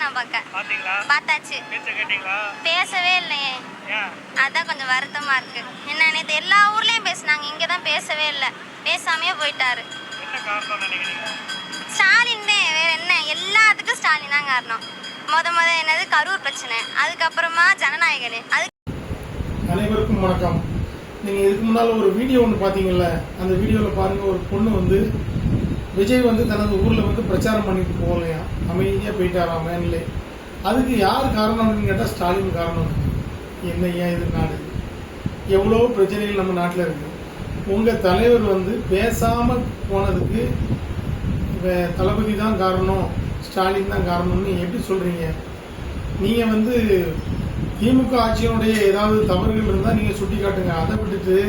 நான் பார்த்தாச்சு. பேசவே இல்லையே, அதான் கொஞ்சம் வருத்தமா இருக்கு. என்ன நேற்று எல்லா ஊர்லயும் பேசினாங்க, இங்கதான் பேசவே இல்லை, பேசாமையே போயிட்டாரு. ஸ்டாலின் தான், வேற என்ன, எல்லாத்துக்கும் ஸ்டாலின் தான் காரணம். முத என்னது கரூர் பிரச்சனை, அதுக்கப்புறமா ஜனநாயகன். அனைவருக்கும் வணக்கம். நீங்கள் இதுக்கு முன்னால் ஒரு வீடியோ ஒன்று பார்த்தீங்கல்ல, அந்த வீடியோவில் பாருங்கள், ஒரு பொண்ணு வந்து விஜய் வந்து தனது ஊரில் வந்து பிரச்சாரம் பண்ணிட்டு போகலையா, அமைதியாக போயிட்டாராம் வேன்லே. அதுக்கு யார் காரணம் அப்படின்னு கேட்டால் ஸ்டாலின் காரணம். என்ன ஏன் இது நாடு, எவ்வளோ பிரச்சனைகள் நம்ம நாட்டில் இருக்குது. உங்கள் தலைவர் வந்து பேசாமல் போனதுக்கு தளபதி தான் காரணம், ஸ்டாலின் தான் காரணம்னு எப்படி சொல்கிறீங்க? நீங்கள் வந்து திமுக ஆட்சியினுடைய ஏதாவது தவறுகள் இருந்தால் நீங்கள் சுட்டி காட்டுங்க. அதை விட்டுட்டு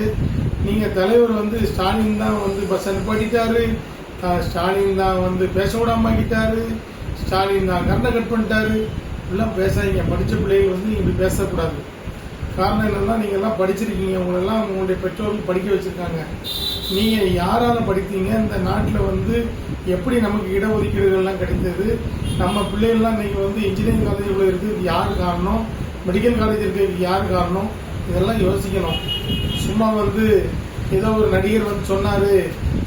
நீங்கள் தலைவர் வந்து ஸ்டாலின் தான் வந்து பஸ்ஸை நிப்பாட்டிட்டாரு, ஸ்டாலின் தான் வந்து பேச விடாமாக்கிட்டாரு, ஸ்டாலின் தான் கரண்டை கட் பண்ணிட்டாரு, இப்படிலாம் பேசாதீங்க. படித்த பிள்ளைகள் வந்து இப்படி பேசக்கூடாது. காரணம் என்னென்னா, நீங்கள்லாம் படிச்சிருக்கீங்க, உங்களெல்லாம் உங்களுடைய பெற்றோர்கள் படிக்க வச்சுருக்காங்க. நீங்கள் யாரால் படித்தீங்க? இந்த நாட்டில் வந்து எப்படி நமக்கு இடஒதுக்கீடுகள்லாம் கிடைத்தது? நம்ம பிள்ளைகள்லாம் இன்றைக்கி வந்து இன்ஜினியரிங் காலேஜ் இவ்வளோ இருக்குது, இது யார் காரணம்? மெடிக்கல் காலேஜ் இருக்கிறதுக்கு யார் காரணம்? இதெல்லாம் யோசிக்கணும். சும்மா வந்து ஏதோ ஒரு நடிகர் வந்து சொன்னார்,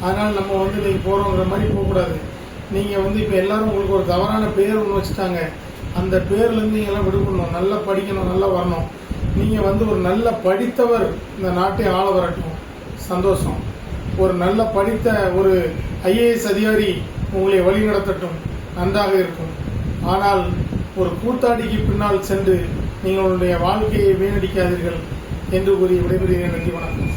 அதனால் நம்ம வந்து இன்றைக்கி போகிறோங்கிற மாதிரி போகக்கூடாது. நீங்கள் வந்து இப்போ எல்லோரும் உங்களுக்கு ஒரு தவறான பேர் ஒன்று வச்சுட்டாங்க, அந்த பேர்லேருந்து நீங்கள்லாம் விடுபடணும். நல்லா படிக்கணும், நல்லா வரணும். நீங்கள் வந்து ஒரு நல்ல படித்தவர் இந்த நாட்டை ஆள வரட்டும், சந்தோஷம். ஒரு நல்ல படித்த ஒரு ஐஏஎஸ் அதிகாரி உங்களை வழி நடத்தட்டும், நன்றாக இருக்கும். ஆனால் ஒரு கூத்தாடிக்கு பின்னால் சென்று நீங்களுடைய வாழ்க்கையை வீணடிக்காதீர்கள் என்று கூறி விடைபெறுகிறேன். நன்றி, வணக்கம்.